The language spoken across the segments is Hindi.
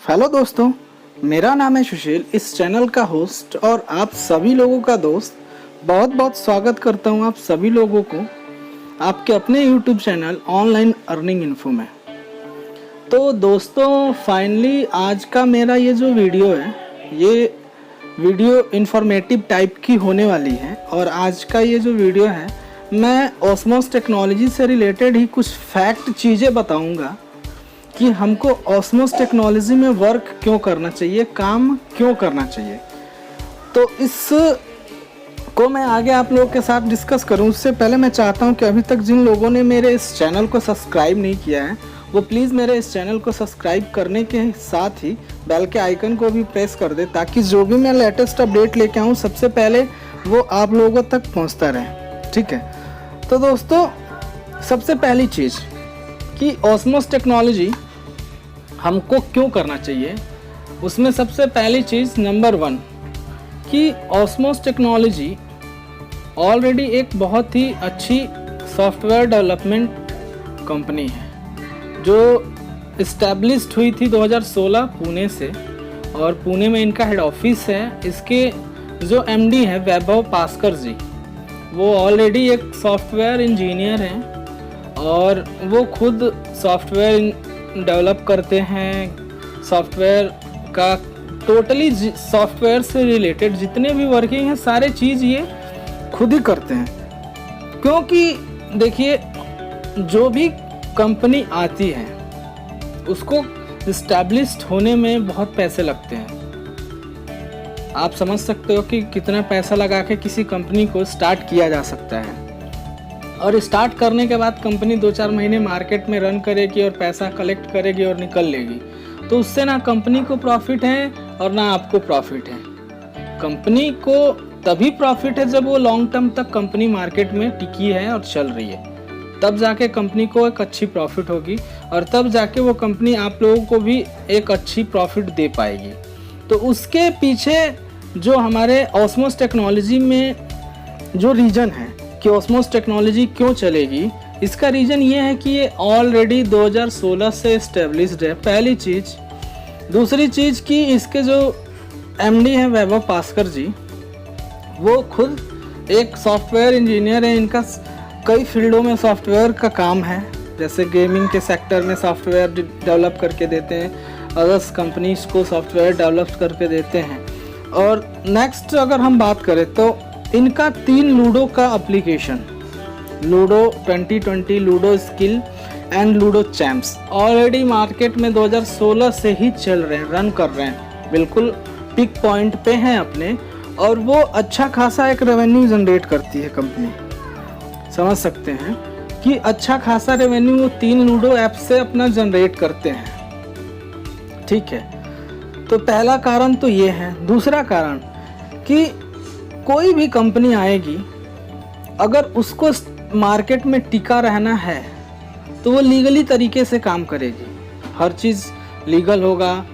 हेलो दोस्तों, मेरा नाम है सुशील, इस चैनल का होस्ट और आप सभी लोगों का दोस्त। बहुत बहुत स्वागत करता हूं आप सभी लोगों को आपके अपने YouTube channel online earning info में। तो दोस्तों, फाइनली आज का मेरा ये जो वीडियो है, ये वीडियो इन्फॉर्मेटिव टाइप की होने वाली है। और आज का ये जो वीडियो है, मैं ऑस्मोस टेक्नोलॉजी से रिलेटेड ही कुछ फैक्ट चीज़ें बताऊंगा कि हमको ऑस्मोस टेक्नोलॉजी में वर्क क्यों करना चाहिए, काम क्यों करना चाहिए। तो इस को मैं आगे आप लोगों के साथ डिस्कस करूं, उससे पहले मैं चाहता हूं कि अभी तक जिन लोगों ने मेरे इस चैनल को सब्सक्राइब नहीं किया है, वो प्लीज़ मेरे इस चैनल को सब्सक्राइब करने के साथ ही बेल के आइकन को भी प्रेस कर दे, ताकि जो भी मैं लेटेस्ट अपडेट लेके आऊँ सबसे पहले वो आप लोगों तक पहुँचता रहे। ठीक है, तो दोस्तों, सबसे पहली चीज़ कि ऑस्मोस टेक्नोलॉजी हमको क्यों करना चाहिए, उसमें सबसे पहली चीज़ नंबर 1 कि ऑस्मोस टेक्नोलॉजी ऑलरेडी एक बहुत ही अच्छी सॉफ्टवेयर डेवलपमेंट कंपनी है जो इस्टेब्लिश्ड हुई थी 2016 पुणे से, और पुणे में इनका हेड ऑफिस है। इसके जो MD है वैभव पास्कर जी, वो ऑलरेडी एक सॉफ्टवेयर इंजीनियर हैं और वो खुद सॉफ्टवेयर डेवलप करते हैं। सॉफ्टवेयर का टोटली सॉफ्टवेयर से रिलेटेड जितने भी वर्किंग हैं सारे चीज़ ये खुद ही करते हैं। क्योंकि देखिए, जो भी कंपनी आती है उसको इस्टेब्लिश्ड होने में बहुत पैसे लगते हैं। आप समझ सकते हो कि कितना पैसा लगा के किसी कंपनी को स्टार्ट किया जा सकता है। और स्टार्ट करने के बाद कंपनी 2-4 महीने मार्केट में रन करेगी और पैसा कलेक्ट करेगी और निकल लेगी, तो उससे ना कंपनी को प्रॉफिट है और ना आपको प्रॉफिट है। कंपनी को तभी प्रॉफिट है जब वो लॉन्ग टर्म तक कंपनी मार्केट में टिकी है और चल रही है, तब जाके कंपनी को एक अच्छी प्रॉफिट होगी और तब जाके वो कंपनी आप लोगों को भी एक अच्छी प्रॉफिट दे पाएगी। तो उसके पीछे जो हमारे ऑस्मोस टेक्नोलॉजी में जो रीज़न है कि ऑस्मोस टेक्नोलॉजी क्यों चलेगी, इसका रीज़न ये है कि ये ऑलरेडी 2016 से इस्टेब्लिश्ड है, पहली चीज़। दूसरी चीज़ कि इसके जो MD हैं वैभव पास्कर जी, वो खुद एक सॉफ्टवेयर इंजीनियर हैं। इनका कई फील्डों में सॉफ्टवेयर का काम है, जैसे गेमिंग के सेक्टर में सॉफ्टवेयर डेवलप करके देते हैं, अदर्स कंपनीज को सॉफ्टवेयर डेवलप करके देते हैं। और नेक्स्ट अगर हम बात करें तो इनका 3 लूडो का application, ludo 2020, ludo skill and ludo champs, already market में 2016 से ही चल रहे हैं, रन कर रहे हैं, बिल्कुल पिक पॉइंट पे हैं अपने। और वो अच्छा खासा एक रेवेन्यू जनरेट करती है कंपनी। समझ सकते हैं कि अच्छा खासा रेवेन्यू वो 3 लूडो ऐप से अपना जनरेट करते हैं। ठीक है, तो पहला कारण तो ये है। दूसरा कारण कि कोई भी कंपनी आएगी, अगर उसको मार्केट में टिका रहना है तो वो लीगली तरीके से काम करेगी, हर चीज़ लीगल होगा।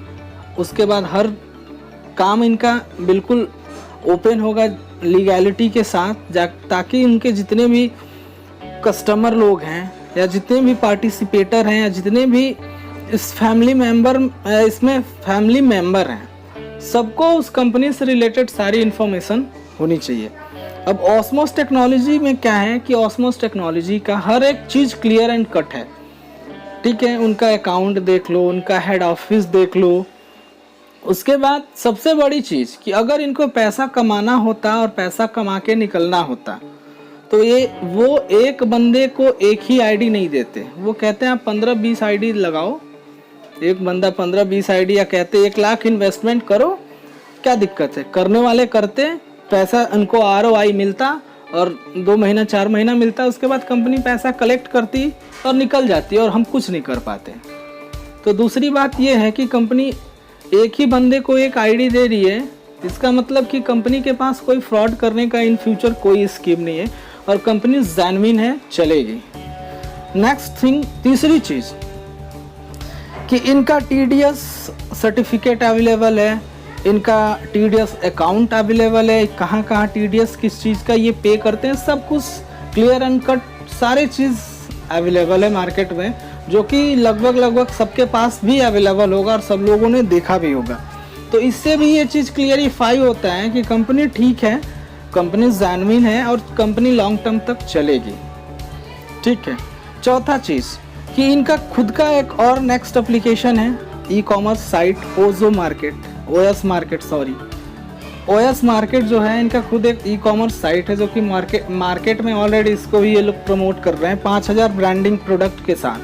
उसके बाद हर काम इनका बिल्कुल ओपन होगा लीगैलिटी के साथ, ताकि उनके जितने भी कस्टमर लोग हैं या जितने भी पार्टिसिपेटर हैं या जितने भी इस इसमें फैमिली मेंबर हैं, सबको उस कंपनी से रिलेटेड सारी इन्फॉर्मेशन होनी चाहिए। अब ऑस्मोस टेक्नोलॉजी में क्या है कि ऑस्मोस टेक्नोलॉजी का हर एक चीज़ क्लियर एंड कट है। ठीक है, उनका अकाउंट देख लो, उनका हेड ऑफिस देख लो। उसके बाद सबसे बड़ी चीज़ कि अगर इनको पैसा कमाना होता और पैसा कमा के निकलना होता, तो वो एक बंदे को एक ही ID नहीं देते। वो कहते हैं आप 15-20 ID लगाओ, एक बंदा 15-20 ID, या कहते 1 लाख इन्वेस्टमेंट करो, क्या दिक्कत है। करने वाले करते, पैसा उनको ROI मिलता और 2 महीना 4 महीना मिलता, उसके बाद कंपनी पैसा कलेक्ट करती और निकल जाती और हम कुछ नहीं कर पाते। तो दूसरी बात यह है कि कंपनी एक ही बंदे को एक ID दे रही है, इसका मतलब कि कंपनी के पास कोई फ्रॉड करने का इन फ्यूचर कोई स्कीम नहीं है और कंपनी जेन्युइन है, चलेगी। नेक्स्ट थिंग, तीसरी चीज़ कि इनका TDS सर्टिफिकेट अवेलेबल है, इनका TDS अकाउंट अवेलेबल है। कहाँ कहाँ TDS किस चीज़ का ये पे करते हैं, सब कुछ क्लियर एंड कट सारे चीज़ अवेलेबल है मार्केट में। जो कि लगभग सबके पास भी अवेलेबल होगा और सब लोगों ने देखा भी होगा। तो इससे भी ये चीज़ क्लियरिफाई होता है कि कंपनी ठीक है, कंपनी जेन्युइन है और कंपनी लॉन्ग टर्म तक चलेगी। ठीक है। चौथा चीज़ कि इनका खुद का एक और नेक्स्ट एप्लीकेशन है ई कॉमर्स साइट ओजो मार्केट। ओएस मार्केट जो है इनका खुद एक ई कॉमर्स साइट है जो कि मार्केट में ऑलरेडी इसको भी ये लोग प्रमोट कर रहे हैं 5000 ब्रांडिंग प्रोडक्ट के साथ।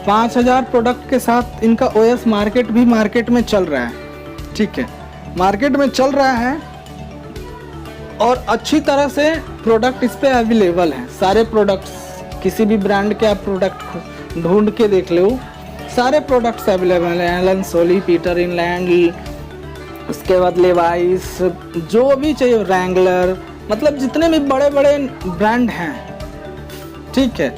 5000 प्रोडक्ट के साथ इनका ओएस मार्केट भी मार्केट में चल रहा है। ठीक है, मार्केट में चल रहा है और अच्छी तरह से प्रोडक्ट इस पे अवेलेबल हैं। सारे प्रोडक्ट्स, किसी भी ब्रांड के आप प्रोडक्ट ढूंढ के देख लो, सारे प्रोडक्ट्स अवेलेबल हैं। एलन सोली, पीटर इंग्लैंड, उसके बाद लेवाइस, जो भी चाहिए, रैंगलर, मतलब जितने भी बड़े बड़े ब्रांड हैं। ठीक है,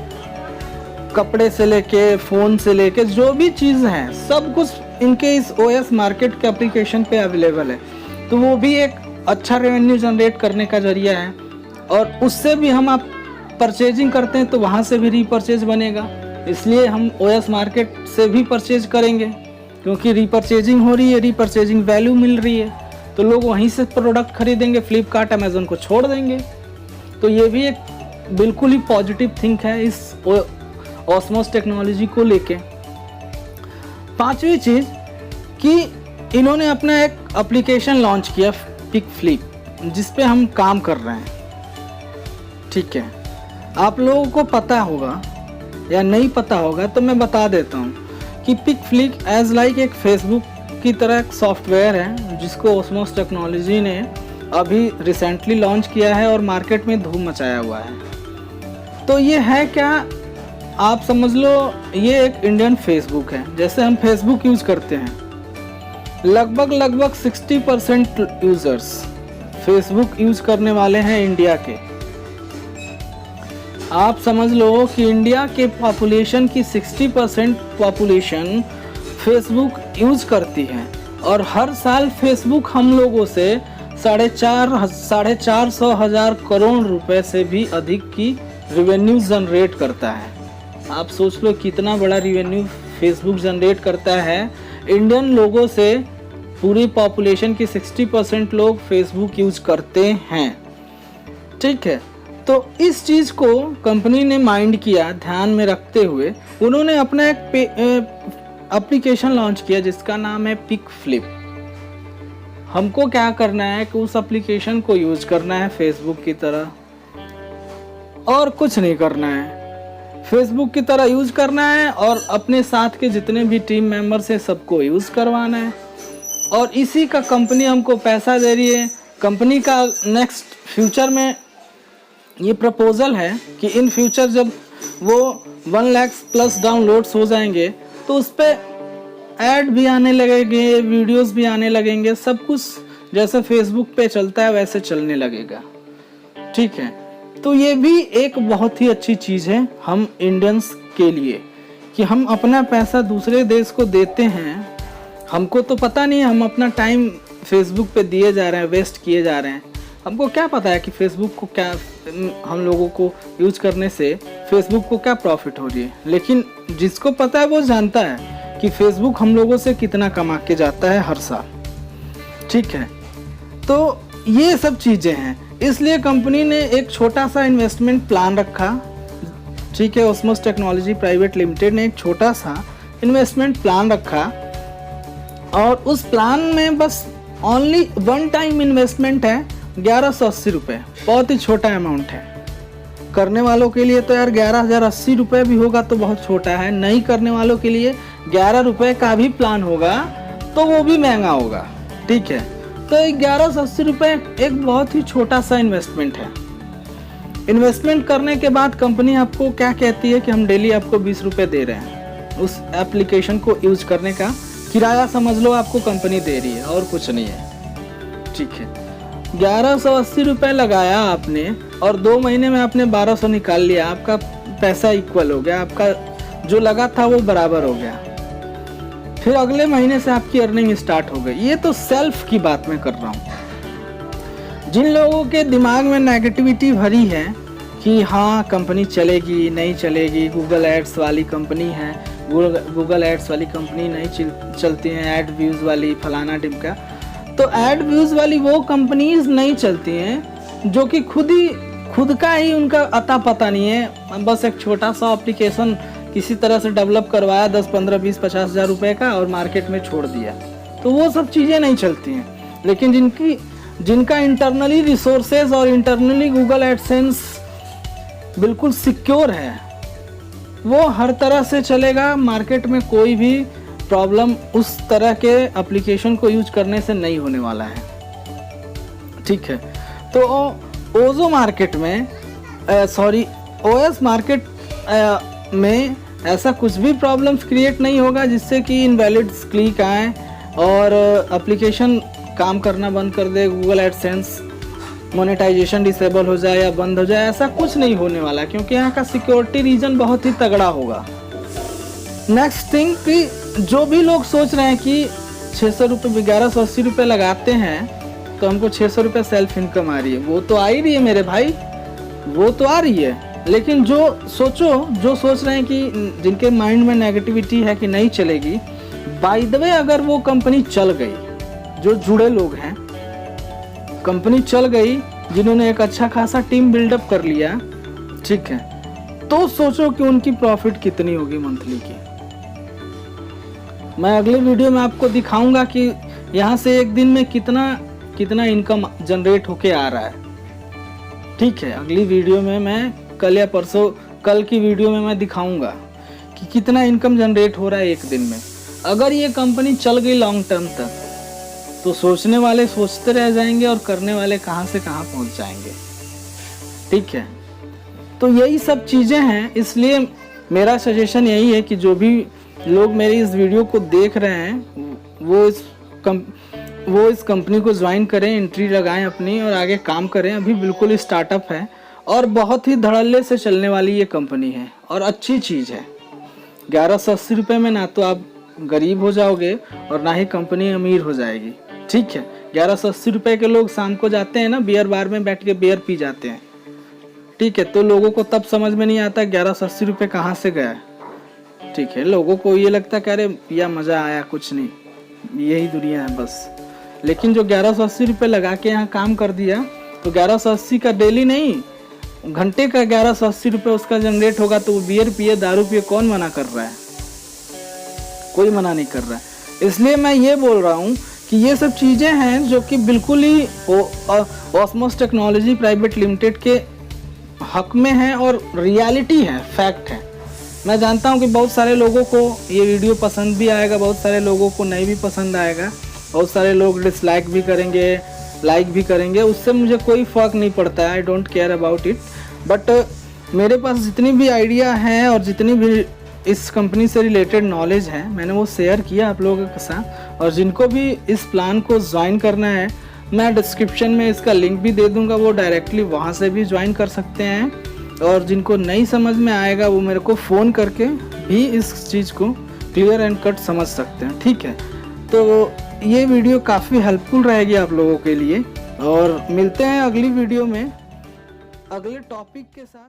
कपड़े से लेके फ़ोन से लेके जो भी चीज़ हैं सब कुछ इनके इस ओएस मार्केट के एप्लीकेशन पे अवेलेबल है। तो वो भी एक अच्छा रेवेन्यू जनरेट करने का जरिया है और उससे भी हम आप परचेजिंग करते हैं तो वहाँ से भी रीपरचेज बनेगा। इसलिए हम ओएस मार्केट से भी परचेज करेंगे क्योंकि रीपरचेजिंग हो रही है, रीपरचेजिंग वैल्यू मिल रही है, तो लोग वहीं से प्रोडक्ट खरीदेंगे, फ्लिपकार्ट अमेज़न को छोड़ देंगे। तो ये भी एक बिल्कुल ही पॉजिटिव थिंक है इस ऑस्मोस टेक्नोलॉजी को लेके। पांचवी चीज़ कि इन्होंने अपना एक एप्लीकेशन लॉन्च किया पिक फ्लिप, जिस पे हम काम कर रहे हैं। ठीक है, आप लोगों को पता होगा या नहीं पता होगा तो मैं बता देता हूँ कि पिक फ्लिप एज लाइक एक फेसबुक की तरह एक सॉफ्टवेयर है जिसको ऑस्मोस टेक्नोलॉजी ने अभी रिसेंटली लॉन्च किया है और मार्केट में धूम मचाया हुआ है। तो ये है क्या, आप समझ लो ये एक इंडियन फेसबुक है। जैसे हम फेसबुक यूज़ करते हैं, लगभग 60% यूज़र्स फेसबुक यूज़ करने वाले हैं इंडिया के। आप समझ लो कि इंडिया के पॉपुलेशन की 60% पॉपुलेशन फेसबुक यूज़ करती है और हर साल फेसबुक हम लोगों से 450 करोड़ रुपए से भी अधिक की रेवेन्यू जनरेट करता है। आप सोच लो कितना बड़ा रेवेन्यू फेसबुक जनरेट करता है। इंडियन लोगों से पूरी पॉपुलेशन की 60% लोग फेसबुक यूज करते हैं। ठीक है, तो इस चीज़ को कंपनी ने माइंड किया, ध्यान में रखते हुए उन्होंने अपना एक एप्लीकेशन लॉन्च किया जिसका नाम है पिक फ्लिप। हमको क्या करना है कि उस एप्लीकेशन को यूज करना है फेसबुक की तरह और कुछ नहीं करना है। फेसबुक की तरह यूज करना है और अपने साथ के जितने भी टीम मेंबर्स हैं सबको यूज करवाना है और इसी का कंपनी हमको पैसा दे रही है। कंपनी का नेक्स्ट फ्यूचर में ये प्रपोजल है कि इन फ्यूचर जब वो 1 लाख प्लस डाउनलोड्स हो जाएंगे तो उस पर ऐड भी आने लगेंगे, वीडियोस भी आने लगेंगे, सब कुछ जैसे फेसबुक पे चलता है वैसे चलने लगेगा। ठीक है, तो ये भी एक बहुत ही अच्छी चीज़ है हम इंडियंस के लिए कि हम अपना पैसा दूसरे देश को देते हैं। हमको तो पता नहीं, हम अपना टाइम फेसबुक पे दिए जा रहे हैं, वेस्ट किए जा रहे हैं। हमको क्या पता है कि फेसबुक को क्या, हम लोगों को यूज करने से फेसबुक को क्या प्रॉफिट हो रही है, लेकिन जिसको पता है वो जानता है कि फेसबुक हम लोगों से कितना कमा के जाता है हर साल। ठीक है, तो ये सब चीज़ें हैं, इसलिए कंपनी ने एक छोटा सा इन्वेस्टमेंट प्लान रखा। ठीक है, ऑस्मोस टेक्नोलॉजी प्राइवेट लिमिटेड ने एक छोटा सा इन्वेस्टमेंट प्लान रखा और उस प्लान में बस ओनली 1 टाइम इन्वेस्टमेंट है 1180 रुपये। बहुत ही छोटा अमाउंट है करने वालों के लिए। तो यार 11,080 रुपये भी होगा तो बहुत छोटा है, नहीं करने वालों के लिए 11 रुपये का भी प्लान होगा तो वो भी महंगा होगा। ठीक है, तो 1180 रुपये एक बहुत ही छोटा सा इन्वेस्टमेंट है। इन्वेस्टमेंट करने के बाद कंपनी आपको क्या कहती है कि हम डेली आपको 20 रुपये दे रहे हैं, उस एप्लीकेशन को यूज करने का किराया समझ लो आपको कंपनी दे रही है और कुछ नहीं है। ठीक है, 1180 रुपये लगाया आपने और 2 महीने में आपने 1200 निकाल लिया, आपका पैसा इक्वल हो गया, आपका जो लगा था वो बराबर हो गया। फिर अगले महीने से आपकी अर्निंग स्टार्ट हो गई। ये तो सेल्फ की बात मैं कर रहा हूँ। जिन लोगों के दिमाग में नेगेटिविटी भरी है कि हाँ कंपनी चलेगी नहीं चलेगी, गूगल एड्स वाली कंपनी है, गूगल एड्स वाली कंपनी नहीं चलती हैं, ऐड व्यूज़ वाली फलाना टिमका। तो ऐड व्यूज़ वाली वो कंपनीज नहीं चलती हैं जो कि खुद का ही उनका अता पता नहीं है, बस एक छोटा सा एप्लीकेशन किसी तरह से डेवलप करवाया 10, 15, 20, 50 हज़ार रुपये का और मार्केट में छोड़ दिया, तो वो सब चीज़ें नहीं चलती हैं। लेकिन जिनका इंटरनली रिसोर्सेज और इंटरनली गूगल एडसेंस बिल्कुल सिक्योर है, वो हर तरह से चलेगा, मार्केट में कोई भी प्रॉब्लम उस तरह के एप्लीकेशन को यूज करने से नहीं होने वाला है। ठीक है, तो ओजो मार्केट में ओएस मार्केट में ऐसा कुछ भी प्रॉब्लम्स क्रिएट नहीं होगा जिससे कि इनवैलिड क्लिक आए और एप्लीकेशन काम करना बंद कर दे, गूगल एडसेंस मोनेटाइजेशन डिसेबल हो जाए या बंद हो जाए, ऐसा कुछ नहीं होने वाला, क्योंकि यहाँ का सिक्योरिटी रीजन बहुत ही तगड़ा होगा। नेक्स्ट थिंग कि जो भी लोग सोच रहे हैं कि 600 रुपये 1180 रुपये लगाते हैं तो हमको 600 रुपये सेल्फ इनकम आ रही है, वो तो आ ही रही है मेरे भाई, वो तो आ रही है। लेकिन जो सोच रहे हैं कि जिनके माइंड में नेगेटिविटी है कि नहीं चलेगी, बाय द वे अगर वो कंपनी चल गई, जो जुड़े लोग हैं, कंपनी चल गई, जिन्होंने एक अच्छा खासा टीम बिल्डअप कर लिया, ठीक है, तो सोचो कि उनकी प्रॉफिट कितनी होगी मंथली की। मैं अगले वीडियो में आपको दिखाऊंगा कि यहाँ से एक दिन में कितना इनकम जनरेट होके आ रहा है। ठीक है, अगली वीडियो में मैं कल की वीडियो में मैं दिखाऊंगा कि कितना इनकम जनरेट हो रहा है एक दिन में। अगर ये कंपनी चल गई लॉन्ग टर्म तक तो सोचने वाले सोचते रह जाएंगे और करने वाले कहाँ से कहाँ पहुँच जाएंगे। ठीक है, तो यही सब चीज़ें हैं, इसलिए मेरा सजेशन यही है कि जो भी लोग मेरी इस वीडियो को देख रहे हैं वो इस कंपनी को ज्वाइन करें, एंट्री लगाएं अपनी और आगे काम करें। अभी बिल्कुल स्टार्टअप है और बहुत ही धड़ल्ले से चलने वाली ये कंपनी है और अच्छी चीज़ है। 1180 रुपये में ना तो आप गरीब हो जाओगे और ना ही कंपनी अमीर हो जाएगी। ठीक है, 1180 रुपये के लोग शाम को जाते हैं ना बियर बार में बैठ के बियर पी जाते हैं। ठीक है, तो लोगों को तब समझ में नहीं आता 1180 रुपये कहाँ से गया। ठीक है, लोगों को ये लगता कि अरे या मज़ा आया, कुछ नहीं, यही दुनिया है बस। लेकिन जो 1180 रुपये लगा के यहाँ काम कर दिया, तो 1180 का डेली नहीं, घंटे का 1180 रुपये उसका जनरेट होगा, तो वो बियर पिए दारू पिए, कौन मना कर रहा है? कोई मना नहीं कर रहा है। इसलिए मैं ये बोल रहा हूँ कि ये सब चीज़ें हैं जो कि बिल्कुल ही ऑस्मोस टेक्नोलॉजी प्राइवेट लिमिटेड के हक में है और रियलिटी है, फैक्ट है। मैं जानता हूँ कि बहुत सारे लोगों को ये वीडियो पसंद भी आएगा, बहुत सारे लोगों को नहीं भी पसंद आएगा, बहुत सारे लोग डिसलाइक भी करेंगे, लाइक भी करेंगे, उससे मुझे कोई फ़र्क नहीं पड़ता है, I don't care about it. But मेरे पास जितनी भी आइडिया हैं और जितनी भी इस कंपनी से रिलेटेड नॉलेज है, मैंने वो शेयर किया आप लोगों के साथ। और जिनको भी इस प्लान को ज्वाइन करना है, मैं डिस्क्रिप्शन में इसका लिंक भी दे दूंगा, वो डायरेक्टली वहाँ से भी ज्वाइन कर सकते हैं। और जिनको नहीं समझ में आएगा वो मेरे को फ़ोन करके भी इस चीज़ को क्लियर एंड कट समझ सकते हैं। ठीक है, तो ये वीडियो काफ़ी हेल्पफुल रहेगी आप लोगों के लिए, और मिलते हैं अगली वीडियो में अगले टॉपिक के साथ।